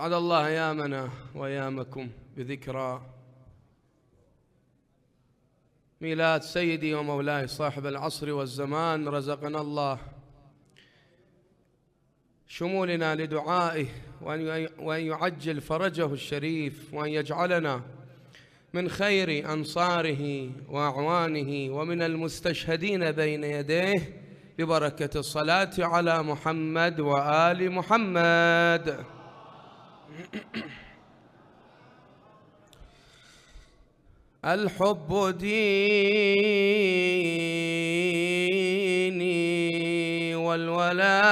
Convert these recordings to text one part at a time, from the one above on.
سعد الله أيامنا وأيامكم بذكرى ميلاد سيدي ومولاي صاحب العصر والزمان. رزقنا الله شمولنا لدعائه وأن يعجل فرجه الشريف، وأن يجعلنا من خير أنصاره وأعوانه ومن المستشهدين بين يديه ببركة الصلاة على محمد وآل محمد. الحب ديني والولاء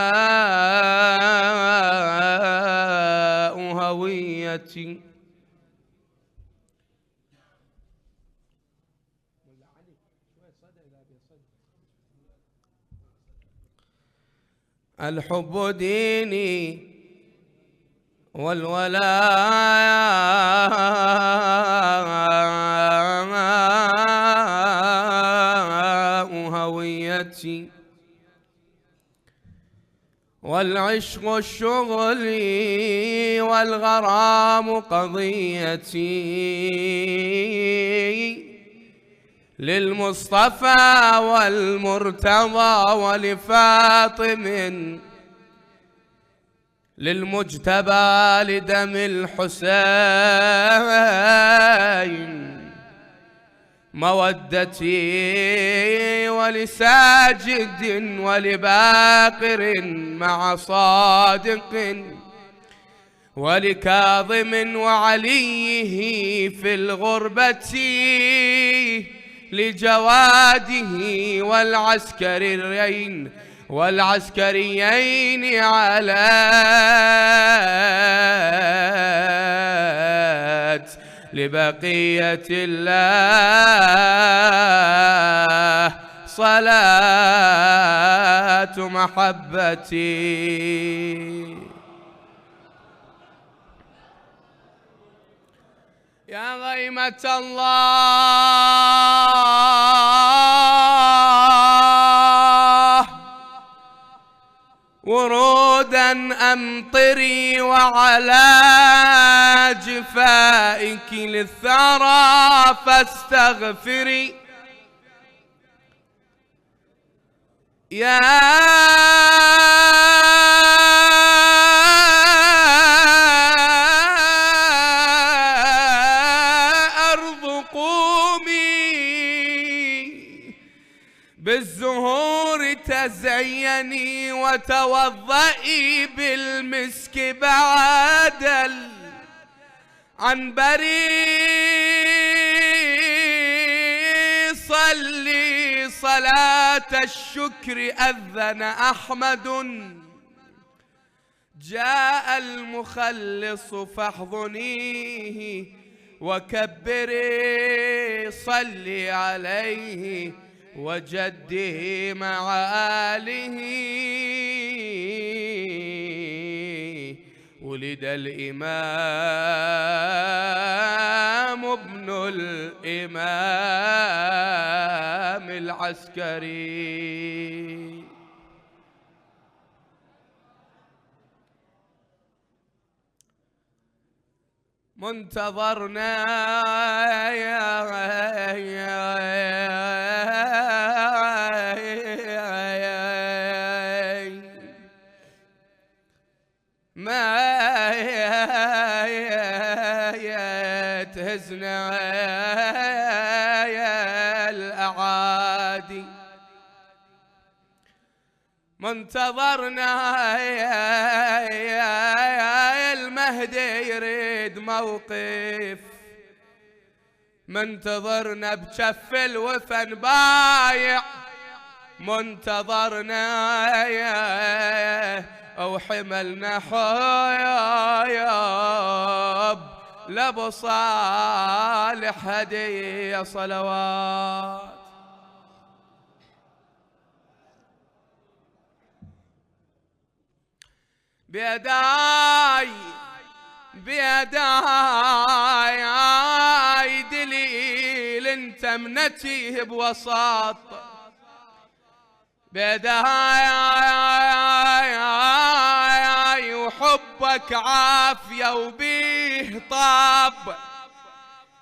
هويتي. الحب ديني والولاء هويتي، والعشق الشغل والغرام قضيتي، للمصطفى والمرتضى ولفاطم، للمجتبى لدم الحسين مودتي، ولساجد ولباقر مع صادق، ولكاظم وعليه في الغربة، لجواده والعسكريين علات، لبقية الله صلاة محبتي. يا غيمة الله ورودا أمطري وعلى جفائك للثرى فاستغفري. يا أرض قومي بالزهور تزيني، وتوضئي بالمسك بعد العنبري. صلي صلاة الشكر أذن أحمد، جاء المخلص فاحضنيه وكبري. صلي عليه وجده مع آله، ولد الإمام ابن الإمام العسكري. منتظرنا ما يتهزنا يا الأعادي. منتظرنا يا المهدي يريد موقف، منتظرنا بجف الوفن بايع. منتظرنا وحملنا حياب لابو صالح هدية صلوات. بيداي دليل انت منتيه بوساط، بيداي وحبك عافية وبيه طاب،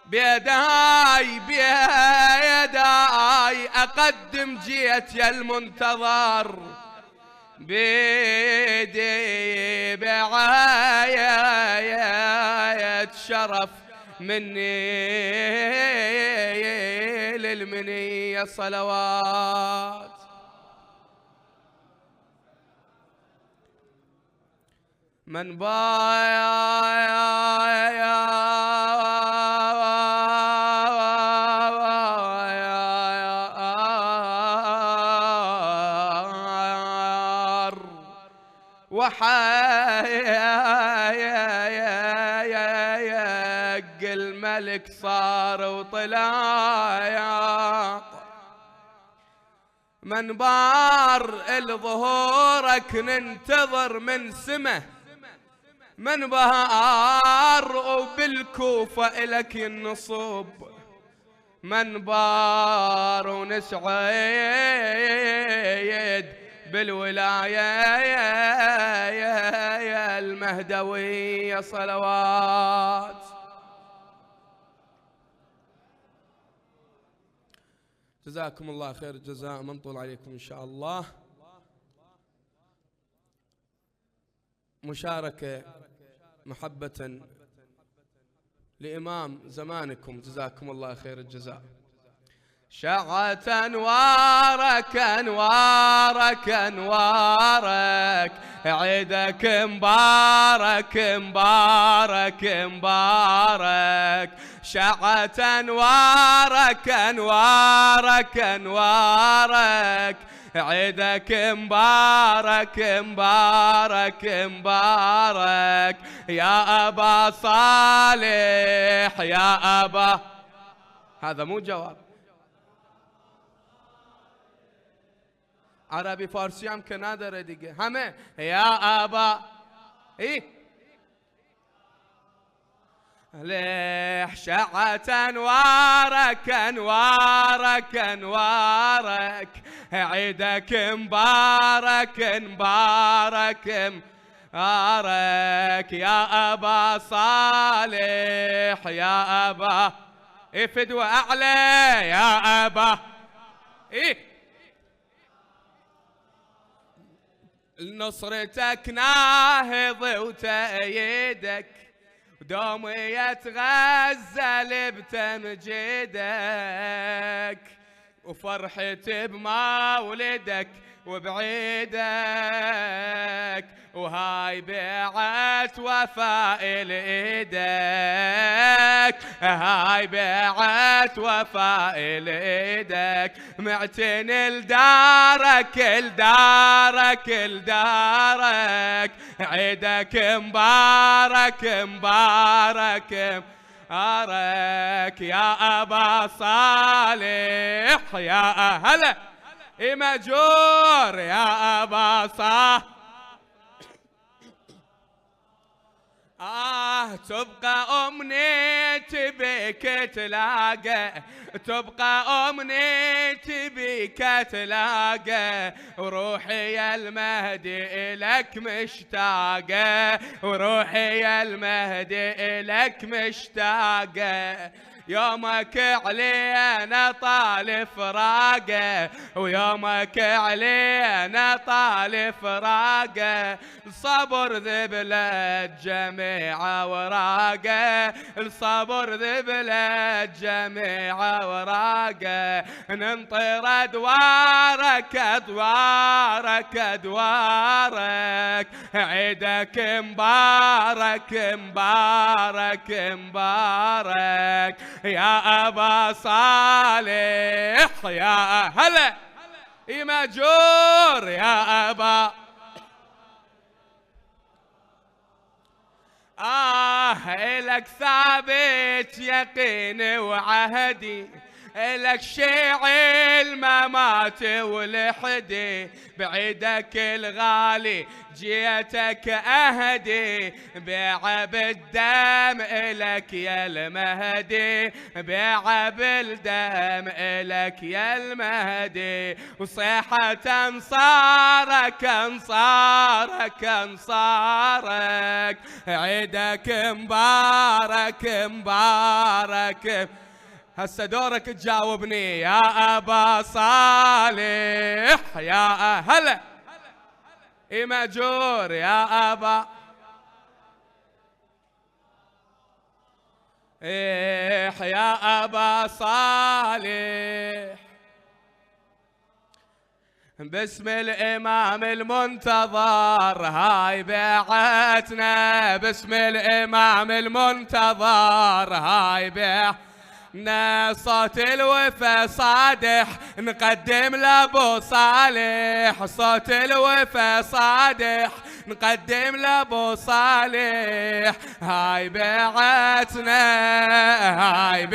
بيداي بيداي أقدم جيت يا المنتظر، بيدي بعاية شرف مني للمنية صلوات. من وحايق الملك صار وطلايق، من بار الظهورك ننتظر من سمه، من بار وبالكوفة إلك النصوب، من بار ونسعيد بالولاية المهدوية صلوات. جزاكم الله خير الجزاء، منطول عليكم إن شاء الله. مشاركة محبة لإمام زمانكم، جزاكم الله خير الجزاء. شعت أنوارك أنوارك أنوارك، عيدك مبارك مبارك مبارك، شعت أنوارك أنوارك أنوارك، عيدك مبارك مبارك مبارك، يا أبا صالح يا أبا. هذا مو جواب عربي فارسی هم که نداره دیگه، همه یا ابا لح شعت انوارك انوارك انوارك، عيدك مبارك مبارك مبارك، يا ابا صالح يا ابا فدوى اعلى يا ابا نصرتك ناهض وتأييدك، دوم يتغزل بتمجيدك، وفرحتي بمولدك وبعيدك، وهاي بيعة وفاء لإيدك، هاي بيعة وفاء لإيدك، معتني لدارك لدارك لدارك، عيدك مبارك مبارك مبارك، يا أبا صالح يا أهلا مأجور يا أبا صالح. تبقى أمنيتي بك تلاقى، تبقى أمنيتي بك تلاقى، وروحي يا المهدي إلك مشتاقة، وروحي يا المهدي إلك مشتاقة، يومك علينا طال فراقه، ويومك علينا طال فراقه، الصبر ذبل الجميع وراقه، الصبر ذبل الجميع وراقه، ننطر ادوارك ادوارك ادوارك، عيدك مبارك مبارك مبارك، يا أبا صالح يا هلا مأجور يا أبا. إلك ثابت يقيني وعهدي، إلك شيع الممات ولحدي، بعيدك الغالي جيتك أهدي، بيع بالدم إلك يا المهدي، بيع بالدم إلك يا المهدي، وصيحة أنصارك أنصارك أنصارك، عيدك مبارك مبارك. هسه دورك تجاوبني يا أبا صالح، يا هلا إي مأجور يا أبا إيه يا أبا صالح، باسم الإمام المنتظر هاي بيعتنا، باسم الإمام المنتظر هاي بيعتنا، صوت الوفا صادح نقدم لأبو صالح، صوت الوفا صادح نقدم لأبو صالح، هاي بيعتنا هاي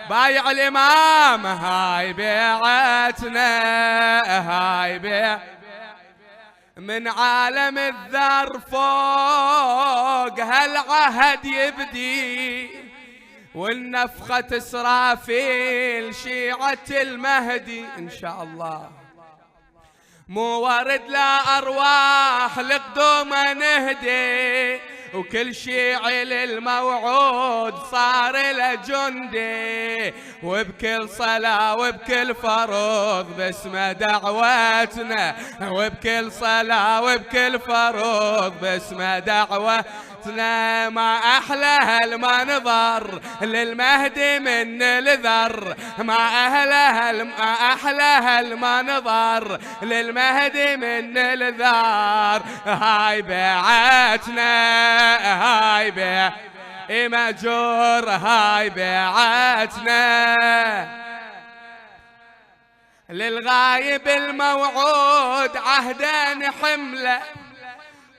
بايع الإمام، هاي بيعتنا هاي من عالم الذر فوق هالعهد يبدي، والنفخة إسرافيل شيعة المهدي إن شاء الله، مو ورد لا أرواح لقدومه نهدي، وكل شيعي للموعود صار له جندي، وبكل صلاة وبكل فرض باسم دعوتنا، وبكل صلاة وبكل فرض باسم دعوتنا، ما أحلى هالمنظر للمهدي من الذر، ما أحلى هالمنظر للمهدي من الذر، هاي بيعتنا هاي مأجور هاي بيعتنا، للغايب الموعود عهدا حمله،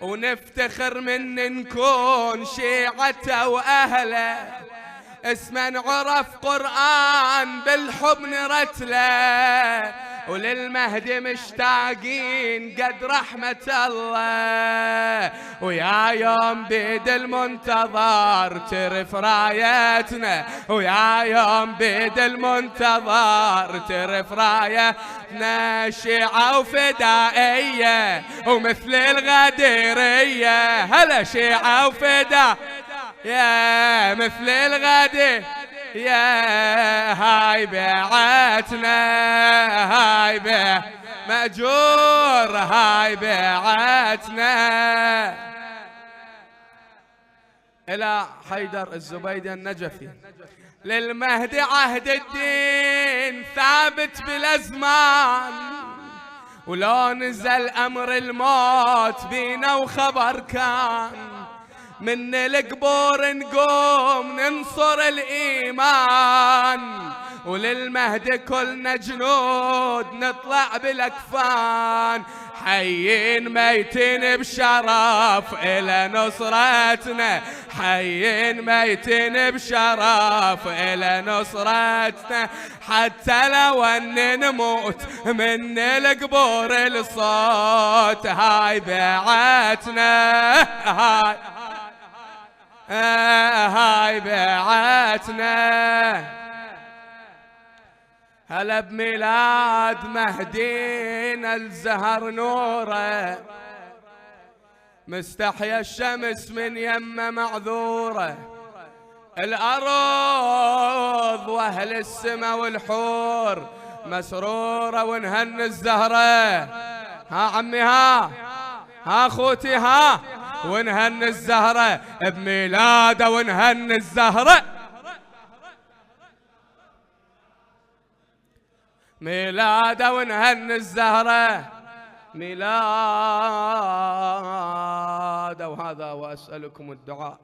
ونفتخر من نكون شيعته وأهله، اسما عرف قرآن بالحب نرتله، وللمهدي مشتاقين قد رحمة الله، ويا يوم بيد المنتظر ترف رايتنا، ويا يوم بيد المنتظر ترف رايتنا، شيعة وفدائية ومثل الغديرية، هلا شيعة وفدائية يا مثل الغدير يا هاي بيعتنا، هاي مأجور هاي بيعتنا، إلى حيدر الزبيدي النجفي، للمهدي عهد الدين ثابت بالأزمان، ولو نزل أمر الموت بينا وخبر كان، من القبور نقوم ننصر الإيمان، وللمهدي كلنا جنود نطلع بالأكفان، حيين ميتين بشرف إلى نصرتنا، حيين ميتين بشرف إلى نصرتنا، حتى لو أن نموت من القبور الصوت، هاي بيعتنا هاي بيعتنا، هلا بميلاد مهدينا الزهر نوره، مستحيا الشمس من يمه معذوره، الأرض وأهل السما والحور مسرورة، ونهن الزهرة، ها عمي ها أخوتي ها، ونهن الزهرة بميلاده، ونهن الزهرة ميلاده، ونهن الزهرة ميلاده، وهذا وأسألكم الدعاء.